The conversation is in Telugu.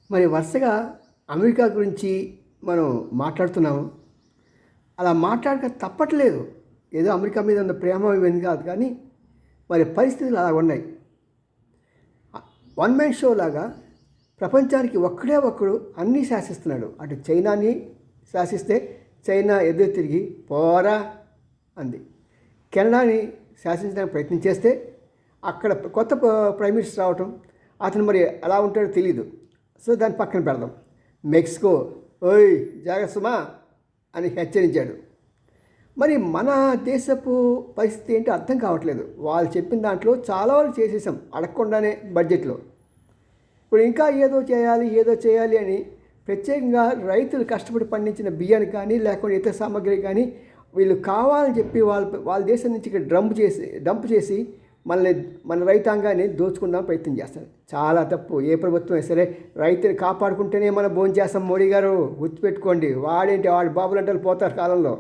మరి వరుసగా అమెరికా గురించి మనం మాట్లాడుతున్నాము. అలా మాట్లాడక తప్పట్లేదు. ఏదో అమెరికా మీద ఉన్న ప్రేమ ఇవన్నీ కాదు, కానీ మరి పరిస్థితులు అలా ఉన్నాయి. వన్ మ్యాన్ షో లాగా ప్రపంచానికి ఒక్కడే ఒక్కడు అన్నీ శాసిస్తున్నాడు. అటు చైనాని శాసిస్తే చైనా ఎదురు తిరిగి పోరా అంది. కెనడాని శాసించడానికి ప్రయత్నం చేస్తే అక్కడ కొత్త ప్రైమ్ మినిస్టర్ రావటం, అతను మరి ఎలా ఉంటాడో తెలియదు. సో దాన్ని పక్కన పెడదాం. మెక్సికో ఓయ్ జాగ్రత్త సుమా అని హెచ్చరించాడు. మరి మన దేశపు పరిస్థితి ఏంటో అర్థం కావట్లేదు. వాళ్ళు చెప్పిన దాంట్లో చాలా వరకు చేసేసాం అడగకుండానే బడ్జెట్లో. ఇప్పుడు ఇంకా ఏదో చేయాలి అని ప్రత్యేకంగా రైతులు కష్టపడి పండించిన బియ్యాన్ని కానీ లేకపోతే ఇతర సామాగ్రి కానీ వీళ్ళు కావాలని చెప్పి వాళ్ళ దేశం నుంచి ఇక్కడ డంప్ చేసి మన రైతాంగాన్ని దోచుకుందాం ప్రయత్నం చేస్తారు. చాలా తప్పు. ఏ ప్రభుత్వం సరే రైతుని కాపాడుకుంటేనే మనం భోజనం చేస్తాం. మోడీ గారు గుర్తుపెట్టుకోండి. వాడు బాబులంటలు పోతారు కాలంలో.